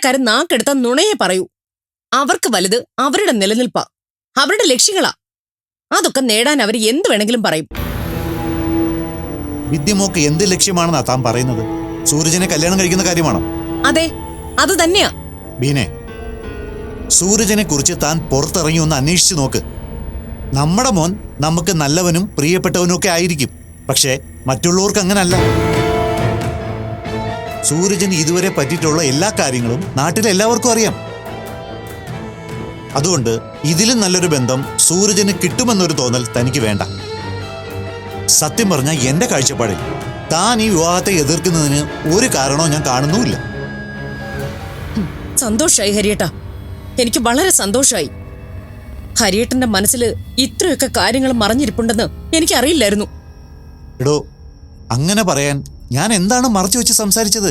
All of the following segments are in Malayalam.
നാട്ടുകാരൻ നാക്കെടുത്ത നുണയെ പറയൂ. അവർക്ക് വലുത് അവരുടെ നിലനിൽപ്പാ, അവരുടെ ലക്ഷ്യങ്ങളാ. അതൊക്കെ നേടാൻ അവർ എന്ത് വേണമെങ്കിലും പറയും. വിദ്യമോക്ക് എന്ത് ലക്ഷ്യമാണെന്നാ താൻ പറയുന്നത്? സൂരജിനെ കല്യാണം കഴിക്കുന്ന കാര്യമാണോ? അതെ, അത് തന്നെയാ. ബീനെ, സൂരജിനെ കുറിച്ച് താൻ പുറത്തിറങ്ങി ഒന്ന് അന്വേഷിച്ചു നോക്ക്. നമ്മുടെ മോൻ നമുക്ക് നല്ലവനും പ്രിയപ്പെട്ടവനും ഒക്കെ ആയിരിക്കും. പക്ഷേ മറ്റുള്ളവർക്ക് അങ്ങനല്ല. സൂരജിന് ഇതുവരെ പറ്റിയിട്ടുള്ള എല്ലാ കാര്യങ്ങളും നാട്ടിലെ എല്ലാവർക്കും അറിയാം. അതുകൊണ്ട് ഇതിലും നല്ലൊരു ബന്ധം സൂരജിന് കിട്ടുമെന്നൊരു തോന്നൽ തനിക്ക് വേണ്ട. സത്യം പറഞ്ഞാൽ എന്റെ കാഴ്ചപ്പാടിൽ താൻ ഈ വിവാഹത്തെ എതിർക്കുന്നതിന് ഒരു കാരണവും ഞാൻ കാണുന്നുമില്ല. സന്തോഷായി ഹരിയേട്ടാ, എനിക്ക് വളരെ സന്തോഷായി. ഹരിയേട്ടന്റെ മനസ്സിൽ ഇത്രയൊക്കെ കാര്യങ്ങൾ മറഞ്ഞിരിപ്പുണ്ടെന്ന് എനിക്കറിയില്ലായിരുന്നു. എടോ, അങ്ങനെ പറയാൻ ഞാൻ എന്താണ് മറച്ചു വെച്ച് സംസാരിച്ചത്?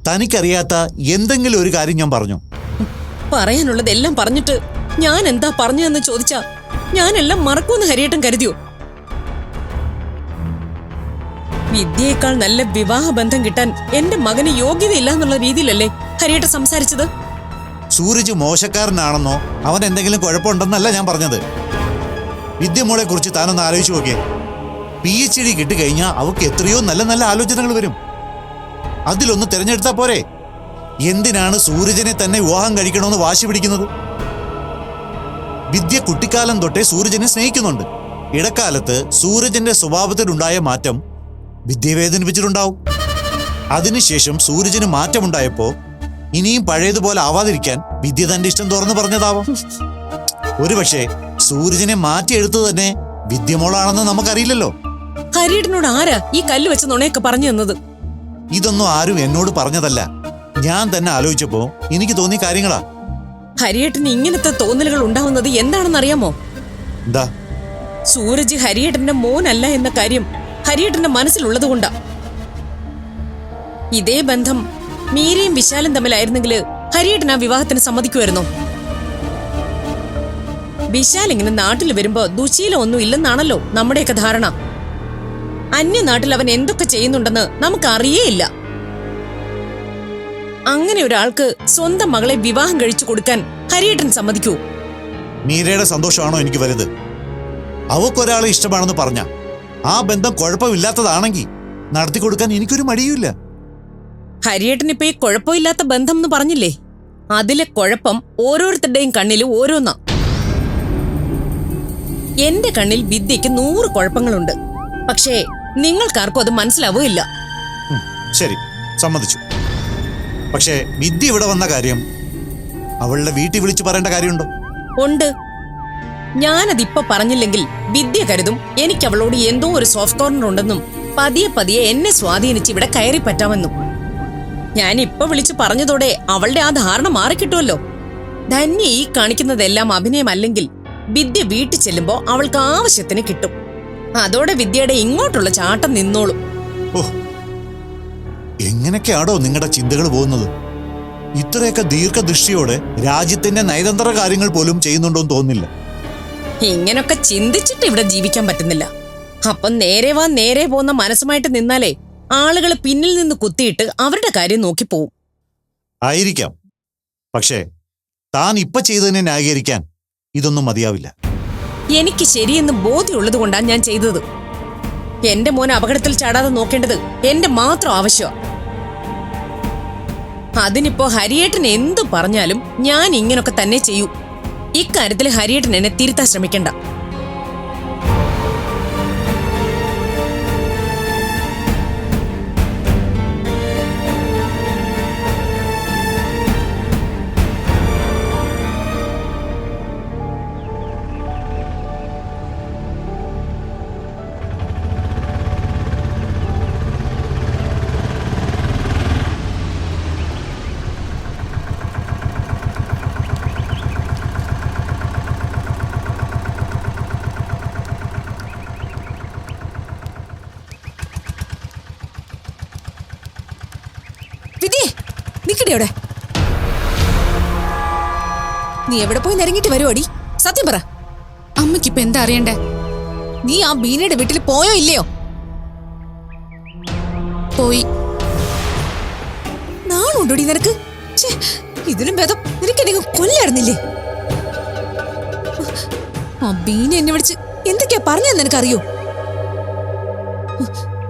തനിക്കറിയാത്ത എന്തെങ്കിലും ഒരു കാര്യം ഞാൻ പറഞ്ഞു? പറയാനുള്ളതെല്ലാം പറഞ്ഞിട്ട് ഞാൻ എന്താ പറഞ്ഞതെന്ന് ചോദിച്ചാ ഞാനെല്ലാം മറക്കുമെന്ന് ഹരിയേട്ടൻ കരുതിയോ? വിദ്യയേക്കാൾ നല്ല വിവാഹ ബന്ധം കിട്ടാൻ എന്റെ മകന് യോഗ്യതയില്ല എന്നുള്ള രീതിയിലല്ലേ ഹരിയേട്ടൻ സംസാരിച്ചത്? സൂരജ് മോശക്കാരനാണെന്നോ അവൻ എന്തെങ്കിലും കുഴപ്പമുണ്ടെന്നല്ല ഞാൻ പറഞ്ഞത്. വിദ്യമോളെ കുറിച്ച് താനൊന്ന് ആലോചിച്ചു നോക്കിയേ. PhD കിട്ടിക്കഴിഞ്ഞാൽ അവർക്ക് എത്രയോ നല്ല നല്ല ആലോചനകൾ വരും. അതിലൊന്ന് തിരഞ്ഞെടുത്താ പോരെ? എന്തിനാണ് സൂരജിനെ തന്നെ വിവാഹം കഴിക്കണമെന്ന് വാശി പിടിക്കുന്നത്? വിദ്യ കുട്ടിക്കാലം തൊട്ടേ സൂരജിനെ സ്നേഹിക്കുന്നുണ്ട്. ഇടക്കാലത്ത് സൂരജിന്റെ സ്വഭാവത്തിലുണ്ടായ മാറ്റം വിദ്യയെ വേദനിപ്പിച്ചിട്ടുണ്ടാവും. അതിനുശേഷം സൂരജിന് മാറ്റമുണ്ടായപ്പോ ഇനിയും പഴയതുപോലെ ആവാതിരിക്കാൻ വിദ്യ തന്റെ ഇഷ്ടം തുറന്നു പറഞ്ഞതാവാം. ഒരുപക്ഷെ സൂരജിനെ മാറ്റിയെടുത്തത് തന്നെ വിദ്യമോളാണെന്ന് നമുക്കറിയില്ലല്ലോ. ഹരിയേട്ടനോട് ആരാ ഈ കല്ല് വെച്ച് നുണയൊക്കെ പറഞ്ഞു തന്നത്? ഇതൊന്നും ആരും എന്നോട് പറഞ്ഞതല്ല, ഞാൻ തന്നെ ആലോചിച്ചപ്പോ എനിക്ക് തോന്നിയ കാര്യങ്ങളാ. ഹരിയേട്ടന് ഇങ്ങനത്തെ തോന്നലുകൾ ഉണ്ടാവുന്നത് എന്താണെന്നറിയാമോ? എന്താ? സൂരജ് ഹരിയേട്ടന്റെ മോനല്ല എന്ന കാര്യം ഹരിയേട്ടന്റെ മനസ്സിലുള്ളത് കൊണ്ടാ. ഇതേ ബന്ധം മീരയും വിശാലും തമ്മിലായിരുന്നെങ്കിൽ ഹരിയേട്ടൻ ആ വിവാഹത്തിന് സമ്മതിക്കുമായിരുന്നോ? വിശാൽ ഇങ്ങനെ നാട്ടിൽ വരുമ്പോ ദുശീലം ഒന്നും ഇല്ലെന്നാണല്ലോ നമ്മുടെയൊക്കെ ധാരണ. അന്യനാട്ടിൽ അവൻ എന്തൊക്കെ ചെയ്യുന്നുണ്ടെന്ന് നമുക്ക് അറിയേയില്ല. അങ്ങനെ ഒരാൾക്ക് സ്വന്തം മകളെ വിവാഹം കഴിച്ചു കൊടുക്കാൻ ഹരിയേട്ടൻ സമ്മതിക്കൂ? മീരയുടെ സന്തോഷമാണോ എനിക്ക് വലുത്? അവക്കൊരാളെ ഇഷ്ടമാണെന്ന് പറഞ്ഞ ആ ബന്ധം കുഴപ്പമില്ലാത്തതാണെങ്കിൽ നടത്തി കൊടുക്കാൻ എനിക്കൊരു മടിയുമില്ല. ഹരിയേട്ടൻ ഇപ്പൊ ഈ കുഴപ്പമില്ലാത്ത ബന്ധം എന്ന് പറഞ്ഞില്ലേ, അതിലെ കുഴപ്പം ഓരോരുത്തരുടെയും കണ്ണിൽ ഓരോന്നാ. എന്റെ കണ്ണിൽ വിദ്യയ്ക്ക് 100 കുഴപ്പങ്ങളുണ്ട്. പക്ഷേ നിങ്ങൾക്കാർക്കും അത് മനസ്സിലാവുകയില്ല. ശരി, സമ്മതിച്ചു. പക്ഷേ വിദ്യ ഇവിടെ വന്ന കാര്യം അവളുടെ വീട്ടിൽ വിളിച്ചു പറയേണ്ട കാര്യമുണ്ടോ? ഉണ്ട്. ഞാനതിപ്പോ പറഞ്ഞില്ലെങ്കിൽ വിദ്യ കരുതും എനിക്ക് അവളോട് എന്തോ ഒരു സോഫ്റ്റ് കോർണർ ഉണ്ടെന്നും പതിയെ പതിയെ എന്നെ സ്വാധീനിച്ച് ഇവിടെ കയറി പറ്റാമെന്നും. ഞാൻ ഇപ്പൊ വിളിച്ചു പറഞ്ഞതോടെ അവളുടെ ആ ധാരണ മാറിക്കിട്ടുമല്ലോ. ധന്യ ഈ കാണിക്കുന്നതെല്ലാം അഭിനയമല്ലെങ്കിൽ വിദ്യ വീട്ടിൽ ചെല്ലുമ്പോ അവൾക്ക് ആവശ്യത്തിന് കിട്ടും. അതോടെ വിദ്യയുടെ ഇങ്ങോട്ടുള്ള ചാട്ടം നിന്നോളും. ഓഹ്, എങ്ങനെയൊക്കെയാണോ നിങ്ങളുടെ ചിന്തകൾ പോകുന്നത്? ഇത്രയൊക്കെ ദീർഘദൃഷ്ടിയോടെ രാജ്യത്തിന്റെ നയതന്ത്ര കാര്യങ്ങൾ പോലും ചെയ്യുന്നുണ്ടോന്ന് തോന്നുന്നില്ല. ഇങ്ങനൊക്കെ ചിന്തിച്ചിട്ട് ഇവിടെ ജീവിക്കാൻ പറ്റുന്നില്ല. അപ്പൊ നേരെ വാ നേരെ പോകുന്ന മനസ്സുമായിട്ട് നിന്നാലേ ആളുകൾ പിന്നിൽ നിന്ന് കുത്തിയിട്ട് അവരുടെ കാര്യം നോക്കിപ്പോവും. ആയിരിക്കാം. പക്ഷേ താൻ ഇപ്പൊ ചെയ്തതിനെ ന്യായീകരിക്കാൻ ഇതൊന്നും മതിയാവില്ല. എനിക്ക് ശരിയെന്ന് ബോധ്യമുള്ളത് കൊണ്ടാണ് ഞാൻ ചെയ്തത്. എന്റെ മോനെ അപകടത്തിൽ ചാടാതെ നോക്കേണ്ടത് എന്റെ മാത്രം ആവശ്യമാണ്. അതിനിപ്പോ ഹരിയേട്ടൻ എന്തു പറഞ്ഞാലും ഞാൻ ഇങ്ങനൊക്കെ തന്നെ ചെയ്യൂ. ഇക്കാര്യത്തിൽ ഹരിയേട്ടൻ എന്നെ തിരുത്താൻ ശ്രമിക്കണ്ട. നിക്കടിയോടെ, നീ എവിടെ പോയി നിരങ്ങിട്ട് വരുവാടി? സത്യം പറ, അമ്മയ്ക്കിപ്പൊ എന്താ അറിയണ്ടേ? നീ ആ ബീനയുടെ വീട്ടിൽ പോയോ ഇല്ലയോ? പോയി. നാളുണ്ടോടി നിനക്ക്? ഇതിലും ഭേദം നിനക്കെന്നെ കൊല്ലായിരുന്നില്ലേ? ആ ബീന എന്നെ വിളിച്ച് എന്തൊക്കെയാ പറഞ്ഞെന്ന് നിനക്കറിയോ?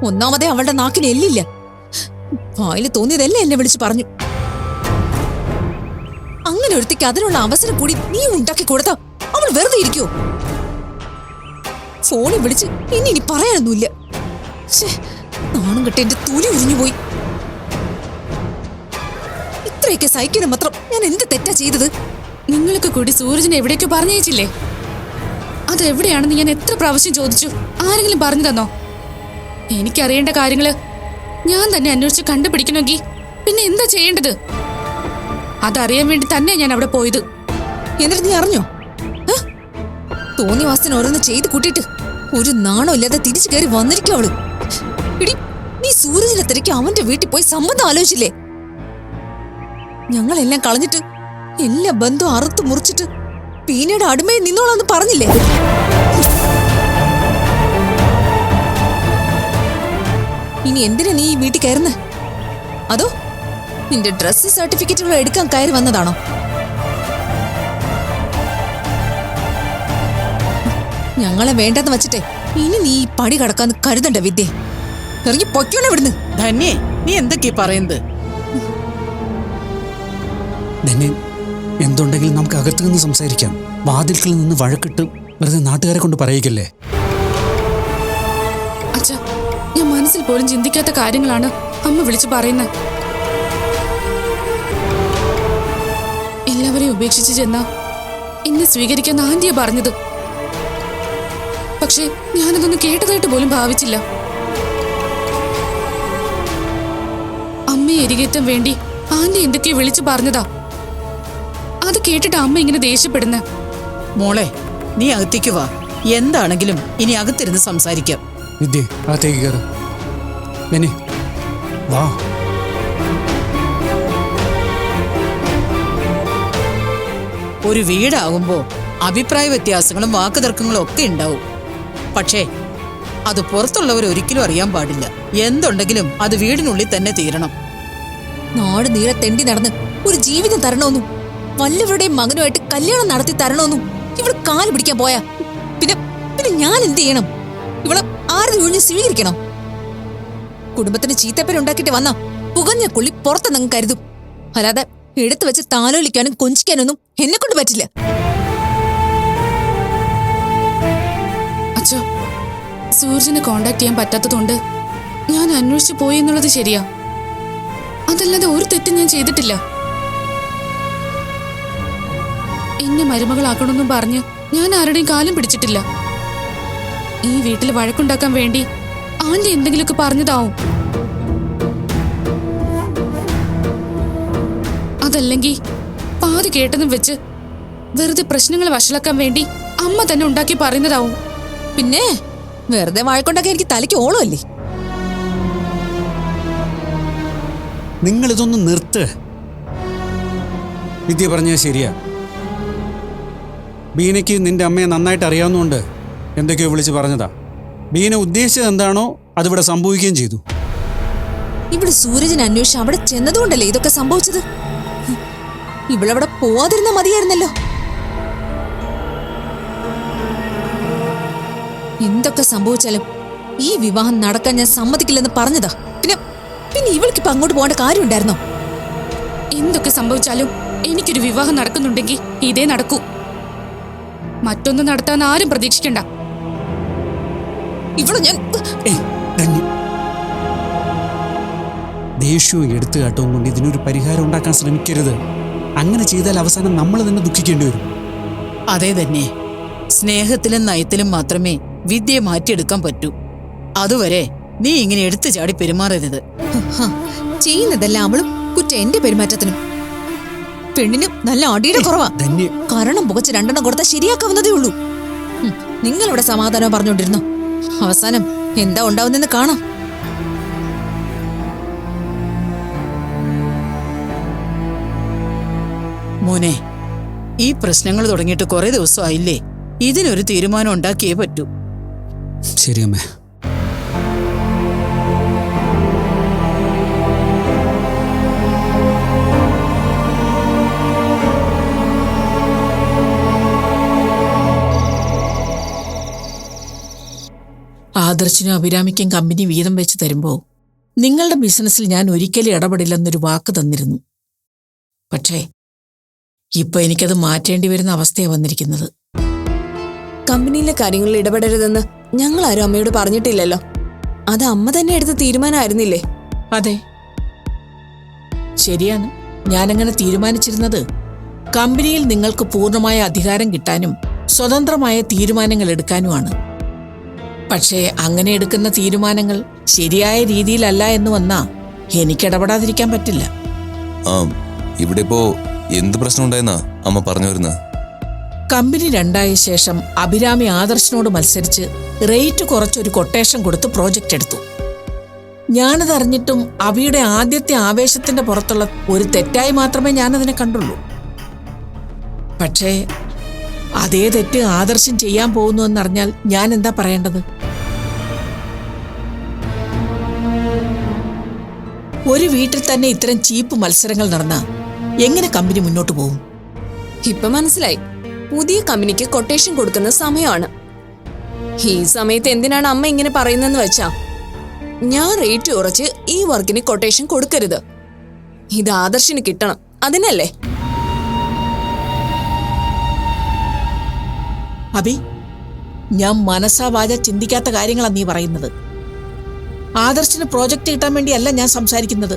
ഒന്നാമതേ അവളുടെ നാക്കിന് എല്ലില്ല. വായില് തോന്നിയതല്ലേ എന്നെ വിളിച്ച് പറഞ്ഞു. അങ്ങനെ ഒരുത്തിക്ക് അതിനുള്ള അവസരം കൂടി നീ ഉണ്ടാക്കി കൊടുത്താ അവൾ വെറുതെ ഇരിക്കോ? ഫോണിൽ വിളിച്ച് ഇനി പറയാനൊന്നുമില്ല. നാണം കെട്ട് എന്റെ തൊലി ഉരിഞ്ഞുപോയി. ഇത്രയൊക്കെ സഹിക്കുന്ന മാത്രം ഞാൻ എന്ത് തെറ്റാ ചെയ്തത്? നിങ്ങൾക്ക് കൂടി സൂരജിനെ എവിടേക്കോ പറഞ്ഞയച്ചില്ലേ? അതെവിടെയാണെന്ന് ഞാൻ എത്ര പ്രാവശ്യം ചോദിച്ചു. ആരെങ്കിലും പറഞ്ഞു തന്നോ? എനിക്കറിയേണ്ട കാര്യങ്ങള് ഞാൻ തന്നെ അന്വേഷിച്ച് കണ്ടുപിടിക്കണമെങ്കിൽ പിന്നെ എന്താ ചെയ്യേണ്ടത്? അതറിയാൻ വേണ്ടി തന്നെ ഞാൻ അവിടെ പോയത്. എന്നിട്ട് നീ അറിഞ്ഞോ? തോന്നിയ വാസത്തിന് ഓരോന്ന് ചെയ്ത് കൂട്ടിയിട്ട് ഒരു നാണോ ഇല്ലാതെ തിരിച്ചു കയറി വന്നിരിക്കും അവള്. ഇടി, നീ സൂരജിനെ തിരക്കി അവന്റെ വീട്ടിൽ പോയി സംബന്ധം ആലോചിച്ചില്ലേ? ഞങ്ങളെല്ലാം കളഞ്ഞിട്ട് എല്ലാ ബന്ധവും അറുത്ത് മുറിച്ചിട്ട് പീനയുടെ അടിമയെ നിന്നോളാന്ന് പറഞ്ഞില്ലേ? ഇനി എന്തിനാ നീ ഈ വീട്ടിൽ കയറുന്നേ? അതോ നിന്റെ ഡ്രസ് സർട്ടിഫിക്കറ്റുകൾ എടുക്കാൻ കയറി വന്നതാണോ? ഞങ്ങളെ വേണ്ടെന്ന് വെച്ചിട്ടേ ഇനി നീ ഈ പടി കടക്കാന്ന് കരുതണ്ട വിദ്യ. ഇറങ്ങി പൊയ്ക്കോണെ ഇവിടുന്ന്. ധന്യേ, നീ എന്തൊക്കെയാ പറയുന്നത്? ധന്യ, എന്തുണ്ടെങ്കിലും നമുക്ക് അകത്തു നിന്ന് സംസാരിക്കാം. വാതിൽക്കിൽ നിന്ന് വഴക്കിട്ട് വെറുതെ നാട്ടുകാരെ കൊണ്ട് പറയിക്കല്ലേ. അച്ഛാ, ഞാൻ മനസ്സിൽ പോലും ചിന്തിക്കാത്ത കാര്യങ്ങളാണ് അമ്മ വിളിച്ചു പറയുന്നത്. എല്ലാവരെയും ഉപേക്ഷിച്ച് ചെന്ന എന്നെ സ്വീകരിക്കാൻ ആന്റിയെ പറഞ്ഞത്. പക്ഷെ ഞാനതൊന്നും കേട്ടതായിട്ട് പോലും ഭാവിച്ചില്ല. അമ്മയെ എരികേറ്റാൻ വേണ്ടി ആന്റി എന്തൊക്കെയോ വിളിച്ചു പറഞ്ഞതാ. അത് കേട്ടിട്ട് അമ്മ ഇങ്ങനെ ദേഷ്യപ്പെടുന്ന. മോളെ, നീ അകത്തേക്ക് വാ. എന്താണെങ്കിലും ഇനി അകത്തിരുന്ന് സംസാരിക്കാം. വിദ്യ, അകത്തേക്ക് കയറ്. ബെന്നി, വാ. ഒരു വീടാകുമ്പോ അഭിപ്രായ വ്യത്യാസങ്ങളും വാക്കുതർക്കങ്ങളും ഒക്കെ ഉണ്ടാവും. പക്ഷേ അത് പുറത്തുള്ളവർ ഒരിക്കലും അറിയാൻ പാടില്ല. എന്തുണ്ടെങ്കിലും അത് വീടിനുള്ളിൽ തന്നെ തീരണം. നാട് നീളെ തെണ്ടി നടന്ന് ഒരു ജീവിതം തരണമെന്നും വല്ലവരുടെയും മകനുമായിട്ട് കല്യാണം നടത്തി തരണമെന്നും ഇവിടെ കാല് പിടിക്കാൻ പോയാ പിന്നെ പിന്നെ ഞാൻ എന്ത് ചെയ്യണം? ഇവളെ ആരും ഒഴിഞ്ഞ് സ്വീകരിക്കണം? കുടുംബത്തിന് ചീത്തപ്പേരുണ്ടാക്കിട്ട് വന്ന പുകഞ്ഞ കൊള്ളി പുറത്തെന്നങ്ങ് കരുതും. അല്ലാതെ എടുത്തു വെച്ച് താലോലിക്കാനും കൊഞ്ചിക്കാനൊന്നും എന്നെ കൊണ്ട് പറ്റില്ല. അച്ഛോ, സൂരജിനെ കോണ്ടാക്ട് ചെയ്യാൻ പറ്റാത്തതുകൊണ്ട് ഞാൻ അന്വേഷിച്ചു പോയി എന്നുള്ളത് ശരിയാ. അതല്ലാതെ ഒരു തെറ്റും ഞാൻ ചെയ്തിട്ടില്ല. എന്നെ മരുമകളാക്കണമെന്നും പറഞ്ഞ് ഞാൻ ആരുടെയും കാലം പിടിച്ചിട്ടില്ല. ഈ വീട്ടിൽ വഴക്കുണ്ടാക്കാൻ വേണ്ടി ആന്റി എന്തെങ്കിലുമൊക്കെ പറഞ്ഞതാവും. അതല്ലെങ്കിൽ പാതി കേട്ടതും വെച്ച് വെറുതെ പ്രശ്നങ്ങൾ വഷളാക്കാൻ വേണ്ടി അമ്മ തന്നെ ഉണ്ടാക്കി പറയുന്നതാവും. പിന്നെ വെറുതെ വഴക്കുണ്ടാക്കി എനിക്ക് തലയ്ക്ക് ഓളമല്ലേ? നിങ്ങളിതൊന്ന് നിർത്ത്. വിദ്യ പറഞ്ഞത് ശരിയാ. ബീനയ്ക്ക് നിന്റെ അമ്മയെ നന്നായിട്ട് അറിയാവുന്നതുകൊണ്ട് എന്തൊക്കെയോ വിളിച്ച് പറഞ്ഞതാ. ബീന ഉദ്ദേശിച്ചത് എന്താണോ അതിവിടെ സംഭവിക്കുകയും ചെയ്തു. ഇവിടെ സൂരജിനെ അന്വേഷിച്ച് അവിടെ ചെന്നതുകൊണ്ടല്ലേ ഇതൊക്കെ സംഭവിച്ചത്? ഇവളവിടെ പോവാതിരുന്ന മതിയായിരുന്നല്ലോ. എന്തൊക്കെ സംഭവിച്ചാലും ഈ വിവാഹം നടക്കാൻ ഞാൻ സമ്മതിക്കില്ലെന്ന് പറഞ്ഞതാ. പിന്നെ പിന്നെ ഇവൾക്കിപ്പോ അങ്ങോട്ട് പോകേണ്ട കാര്യമുണ്ടായിരുന്നോ? എന്തൊക്കെ സംഭവിച്ചാലും എനിക്കൊരു വിവാഹം നടക്കുന്നുണ്ടെങ്കിൽ ഇതേ നടക്കൂ. മറ്റൊന്നും നടത്താൻ ആരും പ്രതീക്ഷിക്കണ്ട. ഇവിടെ ഞാൻ ദേഷ്യവും എടുത്തുകാട്ടവും കൊണ്ട് ഇതിനൊരു പരിഹാരം ഉണ്ടാക്കാൻ ശ്രമിക്കരുത്. അങ്ങനെ ചെയ്താൽ അവസാനം നമ്മൾ തന്നെ ദുഃഖിക്കേണ്ടി വരും. അതേ തന്നെ, സ്നേഹത്തിലും നയത്തിലും മാത്രമേ വിദ്യയെ മാറ്റിയെടുക്കാൻ പറ്റൂ. അതുവരെ നീ ഇങ്ങനെ എടുത്തു ചാടി പെരുമാറരുത്. ചെയ്യുന്നതെല്ലാം അവളും കുറ്റം എന്റെ പെരുമാറ്റത്തിനും. പെണ്ണിന് നല്ല അടിയുടെ കുറവാ. കാരണം പുകച്ച് 2 കൊടുത്താൽ ശരിയാക്കാവുന്നതേ ഉള്ളൂ. നിങ്ങളിവിടെ സമാധാനം പറഞ്ഞോണ്ടിരുന്നോ? അവസാനം എന്താ ഉണ്ടാവുന്നെന്ന് കാണാം. മോനെ, ഈ പ്രശ്നങ്ങൾ തുടങ്ങിയിട്ട് കുറെ ദിവസമായില്ലേ? ഇതിനൊരു തീരുമാനം ഉണ്ടാക്കിയേ പറ്റൂ. ശരി അമ്മേ. ആദർശിനും അഭിരാമിക്കും കമ്പനി വീതം വെച്ച് തരുമ്പോൾ നിങ്ങളുടെ ബിസിനസ്സിൽ ഞാൻ ഒരിക്കലും ഇടപെടില്ലെന്നൊരു വാക്ക് തന്നിരുന്നു. പക്ഷേ ഇപ്പൊ എനിക്കത് മാറ്റേണ്ടി വരുന്ന അവസ്ഥയാണ് വന്നിരിക്കുന്നത്. കമ്പനിയിലെ കാര്യങ്ങളിൽ ഇടപെടരുതെന്ന് ഞങ്ങൾ ആരും അമ്മയോട് പറഞ്ഞിട്ടില്ലല്ലോ. അത് അമ്മ തന്നെ എടുത്ത തീരുമാനമായിരുന്നില്ലേ? അതെ, ശരിയാണ്. ഞാനങ്ങനെ തീരുമാനിച്ചിരുന്നത് കമ്പനിയിൽ നിങ്ങൾക്ക് പൂർണ്ണമായ അധികാരം കിട്ടാനും സ്വതന്ത്രമായ തീരുമാനങ്ങൾ എടുക്കാനുമാണ്. പക്ഷേ അങ്ങനെ എടുക്കുന്ന തീരുമാനങ്ങൾ ശരിയായ രീതിയിലല്ല എന്ന് വന്നാ എനിക്കിടപെടാതിരിക്കാൻ പറ്റില്ല. ഇവിടെ ഇപ്പോ എന്ത് പ്രശ്നം ഉണ്ടായെന്നാ അമ്മ പറഞ്ഞു വരുന്നത്? കമ്പനി രണ്ടായ ശേഷം അഭിരാമി ആദർശിനോട് മത്സരിച്ച് റേറ്റ് കുറച്ചൊരു കൊട്ടേഷൻ കൊടുത്ത് പ്രോജക്റ്റ് എടുത്തു. ഞാനതറിഞ്ഞിട്ടും അവയുടെ ആദ്യത്തെ ആവേശത്തിന്റെ പുറത്തുള്ള ഒരു തെറ്റായി മാത്രമേ ഞാനതിനെ കണ്ടുള്ളൂ. പക്ഷേ അതേ തെറ്റ് ആദർശം ചെയ്യാൻ പോകുന്നു എന്നറിഞ്ഞാൽ ഞാൻ എന്താ പറയേണ്ടത്? ഒരു വീട്ടിൽ തന്നെ ഇത്തരം ചീപ്പ് മത്സരങ്ങൾ നടന്നാൽ എങ്ങനെ കമ്പനി മുന്നോട്ട് പോകും? ഇപ്പൊ മനസ്സിലായി. പുതിയ കമ്പനിക്ക് കൊട്ടേഷൻ കൊടുക്കുന്ന സമയമാണ്. ഈ സമയത്ത് എന്തിനാണ് അമ്മ ഇങ്ങനെ പറയുന്നതെന്ന് വെച്ചാ, ഞാൻ റേറ്റ് കുറച്ച് ഈ വർക്കിന് കൊട്ടേഷൻ കൊടുക്കരുത്, ഇത് ആദർശിന് കിട്ടണം, അതിനല്ലേ? അഭി, ഞാൻ മനസ്സാ വാച ചിന്തിക്കാത്ത കാര്യങ്ങളാണ് നീ പറയുന്നത്. ആദർശിന് പ്രോജക്റ്റ് കിട്ടാൻ വേണ്ടിയല്ല ഞാൻ സംസാരിക്കുന്നത്.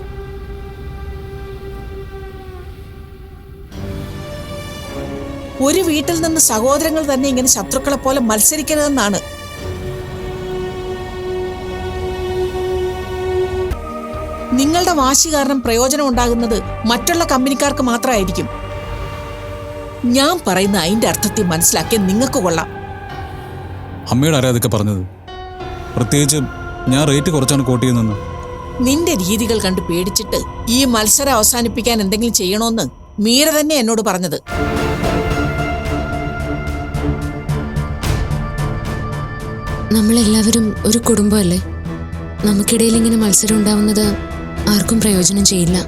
ഒരു വീട്ടിൽ നിന്ന് സഹോദരങ്ങൾ തന്നെ ഇങ്ങനെ ശത്രുക്കളെ പോലെ മത്സരിക്കരുതെന്നാണ്. നിങ്ങളുടെ വാശി കാരണം പ്രയോജനം ഉണ്ടാകുന്നത് മറ്റുള്ള കമ്പനിക്കാർക്ക് മാത്രമായിരിക്കും. ഞാൻ പറയുന്ന അതിന്റെ അർത്ഥത്തെ മനസ്സിലാക്കി നിങ്ങൾക്ക് കൊള്ളാം. അമ്മയോട് ആരാ അതൊക്കെ പറഞ്ഞത്? പ്രത്യേകിച്ച് ഞാൻ റേറ്റ് കുറച്ചാണ് കോട്ട് ചെയ്യുന്നത്. നിന്റെ രീതികൾ കണ്ട് പേടിച്ചിട്ട് ഈ മത്സരം അവസാനിപ്പിക്കാൻ എന്തെങ്കിലും ചെയ്യണോന്ന് മീര തന്നെ എന്നോട് പറഞ്ഞത്. നമ്മളെല്ലാവരും ഒരു കുടുംബമല്ലേ. നമുക്കിടയിൽ ഇങ്ങനെ മത്സരം ഉണ്ടാവുന്നത് ആർക്കും പ്രയോജനം ചെയ്യില്ല.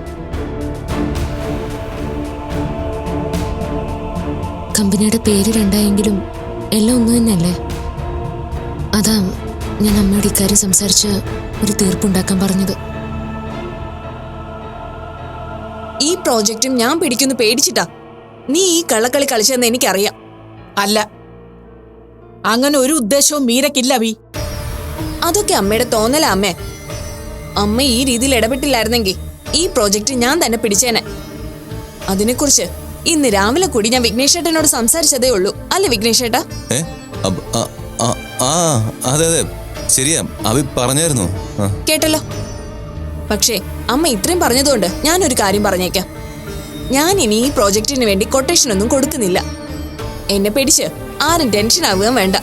കമ്പനിയുടെ പേര് രണ്ടായെങ്കിലും എല്ലാം ഒന്നു തന്നെയല്ലേ. അതാ ഞാൻ അമ്മയോട് ഇക്കാര്യം സംസാരിച്ച് ഒരു തീർപ്പുണ്ടാക്കാൻ പറഞ്ഞത്. ഈ പ്രോജക്റ്റും ഞാൻ പിടിക്കുന്നു പേടിച്ചിട്ടാ നീ ഈ കള്ളക്കളി കളിച്ചതെന്ന് എനിക്കറിയാം. അല്ല, അങ്ങനെ ഒരു ഉദ്ദേശവും മീരക്കില്ല അഭി. അതൊക്കെ അമ്മയുടെ തോന്നലാ അമ്മേ. അമ്മ ഈ രീതിയിൽ ഇടപെട്ടില്ലായിരുന്നെങ്കിൽ ഈ പ്രോജക്റ്റ് ഞാൻ തന്നെ പിടിച്ചേനെ. അതിനെക്കുറിച്ച് ഇന്ന് രാവിലെ കൂടി ഞാൻ വിഘ്നേഷേട്ടനോട് സംസാരിച്ചതേ ഉള്ളൂ. അല്ലേ വിഘ്നേഷേട്ടാ? അതെ അതെ ശരിയാ, അഭി പറഞ്ഞായിരുന്നു. കേട്ടല്ലോ. പക്ഷേ അമ്മ ഇത്രയും പറഞ്ഞതുകൊണ്ട് ഞാനൊരു കാര്യം പറഞ്ഞേക്കാം. ഞാൻ ഇനി ഈ പ്രോജക്റ്റിന് വേണ്ടി കൊട്ടേഷൻ ഒന്നും കൊടുക്കുന്നില്ല. എന്നെ പേടിച്ച് ആരും ടെൻഷൻ ആവുകയും വേണ്ട.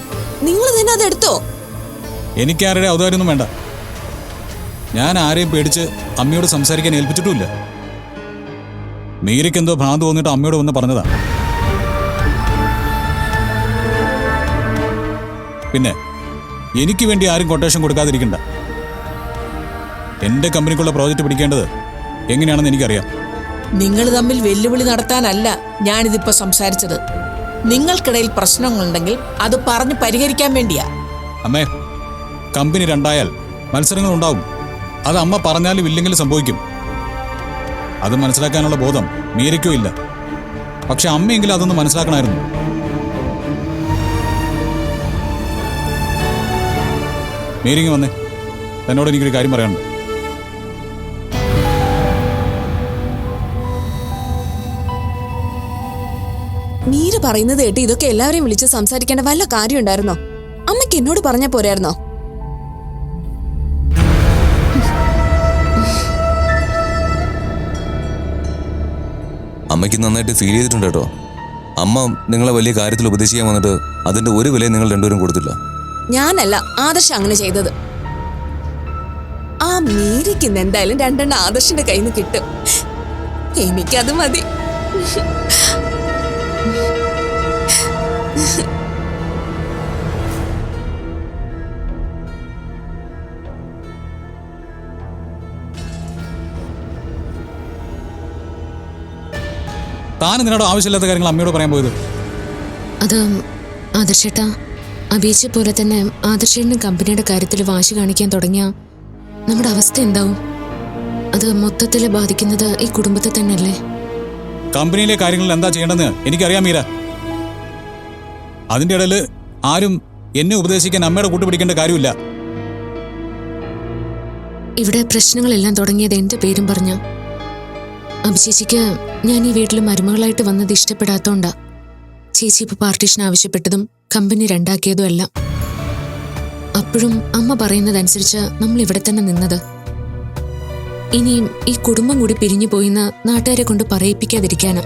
നിങ്ങൾ തന്നെ അതെടുത്തോ. എനിക്കാരുടെ ഔദാര്യൊന്നും വേണ്ട. ഞാൻ ആരെയും പേടിച്ച് അമ്മയോട് സംസാരിക്കാൻ ഏൽപ്പിച്ചിട്ടുമില്ല. മീരയ്ക്ക് എന്തോ ഭ്രാന്ത് തോന്നിട്ട് അമ്മയോട് വന്ന് പറഞ്ഞതാ. പിന്നെ എനിക്ക് വേണ്ടി ആരും കൊട്ടേഷൻ കൊടുക്കാതിരിക്കണ്ട. എന്റെ കമ്പനിക്കുള്ള പ്രോജക്റ്റ് പിടിക്കേണ്ടത് എങ്ങനെയാണെന്ന് എനിക്കറിയാം. നിങ്ങൾ തമ്മിൽ വെല്ലുവിളി നടത്താനല്ല ഞാനിതിപ്പോ സംസാരിച്ചത്. നിങ്ങൾക്കിടയിൽ പ്രശ്നങ്ങളുണ്ടെങ്കിൽ അത് പറഞ്ഞ് പരിഹരിക്കാൻ വേണ്ടിയാ. അമ്മേ, കമ്പനി രണ്ടായാൽ മത്സരങ്ങൾ ഉണ്ടാവും. അത് അമ്മ പറഞ്ഞാലും ഇല്ലെങ്കിലും സംഭവിക്കും. അത് മനസ്സിലാക്കാനുള്ള ബോധം മീരയ്ക്കോ ഇല്ല. പക്ഷെ അമ്മയെങ്കിലും അതൊന്ന് മനസ്സിലാക്കണമായിരുന്നു. മീരിങ് വന്നേ, എന്നോട് എനിക്കൊരു കാര്യം പറയാനുണ്ട്. മീര പറയുന്നത് കേട്ട് ഇതൊക്കെ എല്ലാവരെയും വിളിച്ച് സംസാരിക്കേണ്ട വല്ല കാര്യം ഉണ്ടായിരുന്നോ? അമ്മയ്ക്ക് എന്നോട് പറഞ്ഞാ പോരായിരുന്നോ? അമ്മയ്ക്ക് നന്നായിട്ട് ഫീൽ ചെയ്തിട്ടുണ്ട് കേട്ടോ. അമ്മ നിങ്ങളെ വലിയ കാര്യത്തിൽ ഉപദേശിക്കാൻ വന്നിട്ട് അതിന്റെ ഒരു വിലയും നിങ്ങൾ രണ്ടുപേരും കൊടുത്തില്ല. ഞാനല്ല ആദർശ് അങ്ങനെ ചെയ്തത്. ആ മീരയ്ക്ക് ഇന്ന് എന്തായാലും രണ്ടെണ്ണം ആദർശിന്റെ കയ്യിൽ നിന്ന് കിട്ടും. എനിക്കത് മതി. താൻ നിന്നോട് ആവശ്യമില്ലാത്ത കാര്യങ്ങൾ അമ്മയോട് പറയാൻ പോയത്? അത് ആദർശേട്ടാ, അഭിജിയെ പോലെ തന്നെ ആദർശേട്ടനും കമ്പനിയുടെ കാര്യത്തിൽ വാശി കാണിക്കാൻ തുടങ്ങിയ നമ്മുടെ അവസ്ഥ എന്താവും? അത് മൊത്തത്തിൽ ബാധിക്കുന്നത് ഈ കുടുംബത്തെ തന്നെയല്ലേ? കമ്പനിയിലെ കാര്യങ്ങളിൽ എന്താ ചെയ്യേണ്ടതെന്ന് എനിക്കറിയാം മീര. അതിന്റെ ഇടയിൽ ആരും എന്നെ ഉപദേശിക്കാൻ അമ്മയുടെ കൂട്ടുപിടിക്കേണ്ട കാര്യമില്ല. ഇവിടെ പ്രശ്നങ്ങളെല്ലാം തുടങ്ങിയത് എന്റെ പേരും പറഞ്ഞ. അഭിചേച്ചിക്ക് ഞാൻ ഈ വീട്ടിൽ മരുമകളായിട്ട് വന്നത് ഇഷ്ടപ്പെടാത്തോണ്ടാ ചേച്ചി ഇപ്പൊ പാർട്ടീഷൻ ആവശ്യപ്പെട്ടതും കമ്പനി രണ്ടാക്കിയതും എല്ലാം. അപ്പോഴും അമ്മ പറയുന്നതനുസരിച്ച് നമ്മൾ ഇവിടെ തന്നെ നിന്നത്. ഇനിയും ഈ കുടുംബം കൂടി പിരിഞ്ഞു പോയിന്ന് നാട്ടുകാരെ കൊണ്ട് പറയിപ്പിക്കാതിരിക്കാനാ.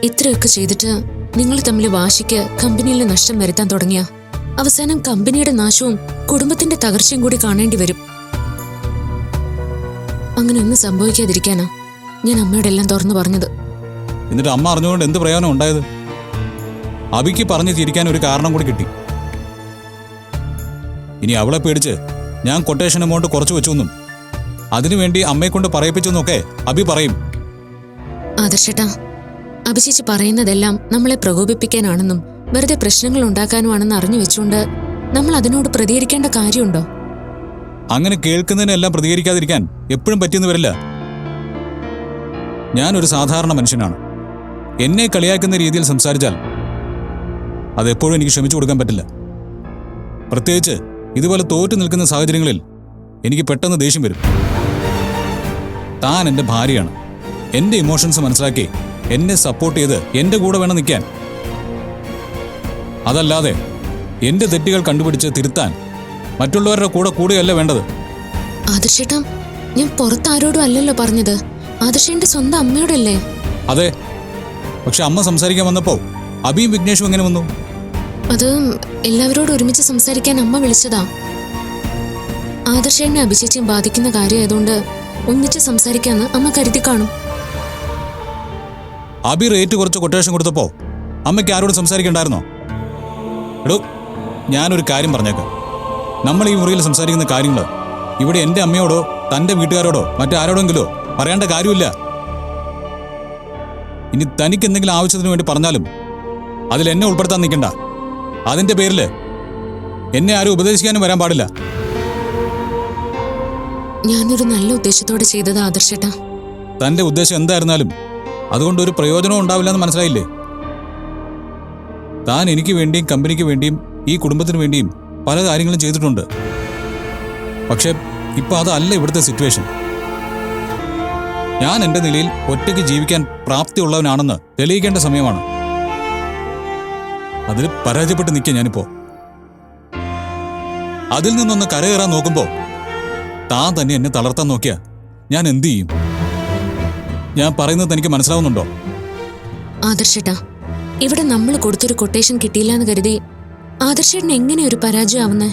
ഇത്രയൊക്കെ ചെയ്തിട്ട് നിങ്ങൾ തമ്മിൽ വാശിക്ക് കമ്പനിയിൽ നഷ്ടം വരുത്താൻ തുടങ്ങിയ അവസാനം കമ്പനിയുടെ നാശവും കുടുംബത്തിന്റെ തകർച്ചയും കൂടി കാണേണ്ടി വരും. അങ്ങനെ ഒന്നും സംഭവിക്കാതിരിക്കാനാ ഞാൻ അമ്മയോടെല്ലാം തുറന്നു പറഞ്ഞത്. എന്നിട്ട് അമ്മ അറിഞ്ഞുകൊണ്ട് എന്ത് പ്രയോജനം ഉണ്ടായത്? അബിക്ക് പറഞ്ഞു തിരിക്കാൻ ഒരു കാരണം കൂടി കിട്ടി. ഇനി അവളെ പേടിച്ച് ഞാൻ കൊട്ടേഷൻ എമൗണ്ട് കുറച്ചു വെച്ചൊന്നും അതിനുവേണ്ടി അമ്മയെ കൊണ്ട് പറയിപ്പിച്ചെന്നൊക്കെ അബി പറയും. ആദർശേട്ടാ, അഭിചേച്ചി പറയുന്നതെല്ലാം നമ്മളെ പ്രകോപിപ്പിക്കാനാണെന്നും വെറുതെ പ്രശ്നങ്ങൾ ഉണ്ടാക്കാനുമാണെന്ന് അറിഞ്ഞു വെച്ചുകൊണ്ട് നമ്മൾ അതിനോട് പ്രതികരിക്കേണ്ട കാര്യമുണ്ടോ? അങ്ങനെ കേൾക്കുന്നതിനെല്ലാം പ്രതികരിക്കാതിരിക്കാൻ എപ്പോഴും പറ്റിയെന്ന് വരില്ല. ഞാനൊരു സാധാരണ മനുഷ്യനാണ്. എന്നെ കളിയാക്കുന്ന രീതിയിൽ സംസാരിച്ചാൽ അതെപ്പോഴും എനിക്ക് ക്ഷമിച്ചു കൊടുക്കാൻ പറ്റില്ല. പ്രത്യേകിച്ച് ഇതുപോലെ തോറ്റു നിൽക്കുന്ന സാഹചര്യങ്ങളിൽ എനിക്ക് പെട്ടെന്ന് ദേഷ്യം വരും. താൻ എൻ്റെ ഭാര്യയാണ്. എൻ്റെ ഇമോഷൻസ് മനസ്സിലാക്കി എന്നെ സപ്പോർട്ട് ചെയ്ത് എൻ്റെ കൂടെ വേണം നിൽക്കാൻ. അതല്ലാതെ എൻ്റെ തെറ്റുകൾ കണ്ടുപിടിച്ച് തിരുത്താൻ മറ്റുള്ളവരുടെ കൂടെ കൂടുകയല്ല വേണ്ടത്. ആദർശേട്ടാ, ഞാൻ പുറത്താരോടും അല്ലല്ലോ പറഞ്ഞത്. ആദർശേന്റെ സ്വന്തം അമ്മയോടല്ലേ? അതെ, പക്ഷെ അമ്മ സംസാരിക്കാൻ വന്നപ്പോ അബിയും വിഘ്നേഷും എങ്ങനെ വന്നു? അത് എല്ലാവരോടും ഒരുമിച്ച് സംസാരിക്കാൻ അമ്മ വിളിച്ചതാ. ആദർശേനെ അഭിചേച്ചിയും ബാധിക്കുന്ന കാര്യമായതുകൊണ്ട് ഒന്നിച്ച് സംസാരിക്കാന്ന് അമ്മ കരുതി കാണും. അബി റേറ്റ് കുറച്ച് കൊട്ടേഷൻ കൊടുത്തപ്പോ അമ്മയ്ക്ക് ആരോടും സംസാരിക്കണ്ടായിരുന്നോ? എടോ, ഞാനൊരു കാര്യം പറഞ്ഞേക്കാം. നമ്മൾ ഈ മുറിയിൽ സംസാരിക്കുന്ന കാര്യങ്ങൾ ഇവിടെ എൻ്റെ അമ്മയോടോ തൻ്റെ വീട്ടുകാരോടോ മറ്റാരോടെങ്കിലോ പറയേണ്ട കാര്യമില്ല. ഇനി തനിക്ക് എന്തെങ്കിലും ആവശ്യത്തിന് വേണ്ടി പറഞ്ഞാലും അതിൽ എന്നെ ഉൾപ്പെടുത്താൻ നിൽക്കണ്ട. അതിന്റെ പേരിൽ എന്നെ ആരും ഉപദേശിക്കാനും വരാൻ പാടില്ല. ഞാനൊരു നല്ല ഉദ്ദേശത്തോടെ ചെയ്തത് ആദർശേട്ടാ. തന്റെ ഉദ്ദേശം എന്തായിരുന്നാലും അതുകൊണ്ട് ഒരു പ്രയോജനവും ഉണ്ടാവില്ലെന്ന് മനസ്സിലായില്ലേ? താൻ എനിക്ക് വേണ്ടിയും കമ്പനിക്ക് വേണ്ടിയും ഈ കുടുംബത്തിന് വേണ്ടിയും പല കാര്യങ്ങളും ചെയ്തിട്ടുണ്ട്. പക്ഷെ ഇപ്പൊ അതല്ല ഇവിടുത്തെ സിറ്റുവേഷൻ. ഞാൻ എൻ്റെ നിലയിൽ ഒറ്റയ്ക്ക് ജീവിക്കാൻ പ്രാപ്തിയുള്ളവനാണെന്ന് തെളിയിക്കേണ്ട സമയമാണ്. അതിൽ പരാജയപ്പെട്ട് നിൽക്കുക ഞാനിപ്പോ. അതിൽ നിന്നൊന്ന് കരകയറാൻ നോക്കുമ്പോ താൻ തന്നെ എന്നെ തളർത്താൻ നോക്കിയാ ഞാൻ എന്തു ചെയ്യും? ഞാൻ പറയുന്നത് തനിക്ക് മനസ്സിലാവുന്നുണ്ടോ? ആദർശേട്ടാ, ഇവിടെ നമ്മൾ കൊടുത്തൊരു കൊട്ടേഷൻ കിട്ടിയില്ല എന്ന് കരുതി ആദർശേട്ടന് എങ്ങനെ ഒരു പരാജയം ആവുന്നേ?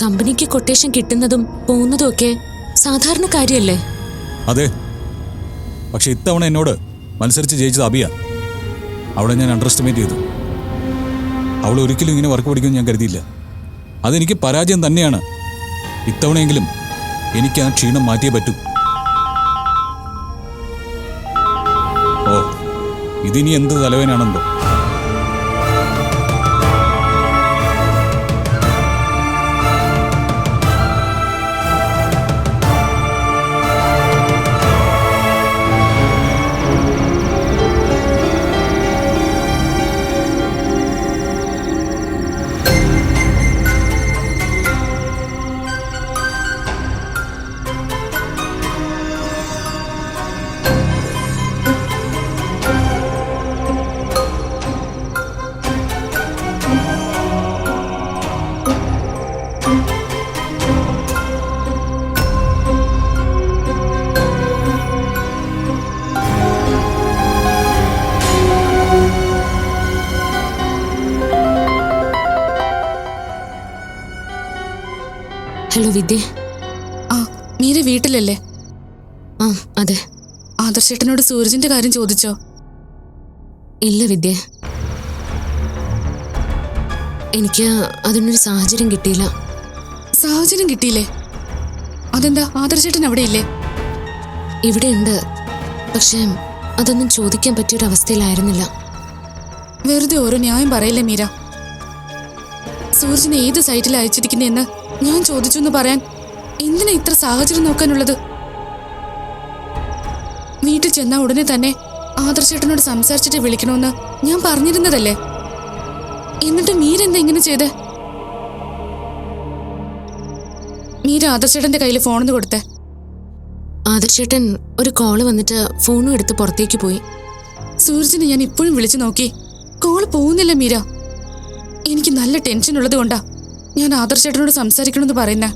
കമ്പനിക്ക് കൊട്ടേഷൻ കിട്ടുന്നതും പോകുന്നതും ഒക്കെ സാധാരണ കാര്യമല്ലേ? അതെ, പക്ഷെ ഇത്തവണ എന്നോട് മത്സരിച്ച് ജയിച്ചത് അബിയ. അവളെ ഞാൻ അണ്ടർ എസ്റ്റിമേറ്റ് ചെയ്തു. അവൾ ഒരിക്കലും ഇങ്ങനെ വർക്ക് പഠിക്കുമെന്ന് ഞാൻ കരുതിയില്ല. അതെനിക്ക് പരാജയം തന്നെയാണ്. ഇത്തവണയെങ്കിലും എനിക്ക് ആ ക്ഷീണം മാറ്റിയേ പറ്റൂ. ഓ, ഇതിനി എന്ത് തലവേനാണെന്തോ. ഹലോ വിദ്യ. ആ, മീര വീട്ടിലല്ലേ? ആ അതെ. ആദർശേട്ടനോട് സൂരജിന്റെ കാര്യം ചോദിച്ചോ? ഇല്ല വിദ്യ, എനിക്ക് അതിനൊരു സാഹചര്യം കിട്ടിയില്ല. സാഹചര്യം കിട്ടിയില്ലേ? അതെന്താ, ആദർശേട്ടൻ അവിടെ ഇല്ലേ? ഇവിടെ ഉണ്ട്, പക്ഷെ അതൊന്നും ചോദിക്കാൻ പറ്റിയൊരവസ്ഥയിലായിരുന്നില്ല. വെറുതെ ഓരോ ന്യായം പറയില്ലേ മീര. സൂരജിനെ ഏത് സൈറ്റിൽ അയച്ചിരിക്കുന്നതെന്ന് ഞാൻ ചോദിച്ചു എന്ന് പറയാൻ എന്തിനാ ഇത്ര സാഹചര്യം നോക്കാനുള്ളത്? വീട്ടിൽ ചെന്ന ഉടനെ തന്നെ ആദർശേട്ടനോട് സംസാരിച്ചിട്ട് വിളിക്കണമെന്ന് ഞാൻ പറഞ്ഞിരുന്നതല്ലേ. എന്നിട്ട് മീര എന്താ ഇങ്ങനെ ചെയ്തേ? മീര ആദർശേട്ടന്റെ കയ്യിൽ ഫോണെന്ന് കൊടുത്തേ. ആദർശേട്ടൻ ഒരു കോള് വന്നിട്ട് ഫോണും എടുത്ത് പുറത്തേക്ക് പോയി. സൂരജിനെ ഞാൻ ഇപ്പോഴും വിളിച്ചു നോക്കി, കോള് പോകുന്നില്ല മീര. എനിക്ക് നല്ല ടെൻഷൻ ഉള്ളത് കൊണ്ടാ ഞാൻ ആദർശേട്ടനോട് സംസാരിക്കണമെന്ന് പറയുന്നേ.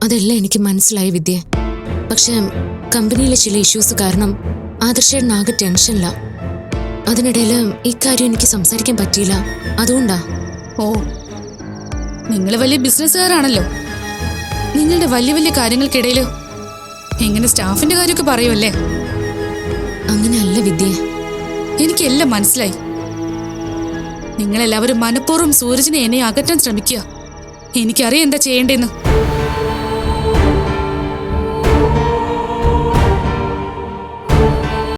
അതെല്ലാം എനിക്ക് മനസ്സിലായി വിദ്യ. പക്ഷെ കമ്പനിയിലെ ചില ഇഷ്യൂസ് കാരണം ആദർശേട്ടൻ ആകെ ടെൻഷനില്ല. അതിനിടയിൽ ഇക്കാര്യം എനിക്ക് സംസാരിക്കാൻ പറ്റിയില്ല. അതുകൊണ്ടാ. ഓ, നിങ്ങൾ വലിയ ബിസിനസ്സുകാരാണല്ലോ. നിങ്ങളുടെ വലിയ വലിയ കാര്യങ്ങൾക്കിടയിൽ എങ്ങനെ സ്റ്റാഫിന്റെ കാര്യമൊക്കെ പറയുമല്ലേ? അങ്ങനെയല്ല വിദ്യ. എനിക്കെല്ലാം മനസ്സിലായി. നിങ്ങളെല്ലാവരും മനഃപൂർവ്വം സൂരജിനെ എന്നെ അകറ്റാൻ ശ്രമിക്കുക. എനിക്കറിയാം എന്താ ചെയ്യേണ്ടതെന്ന്.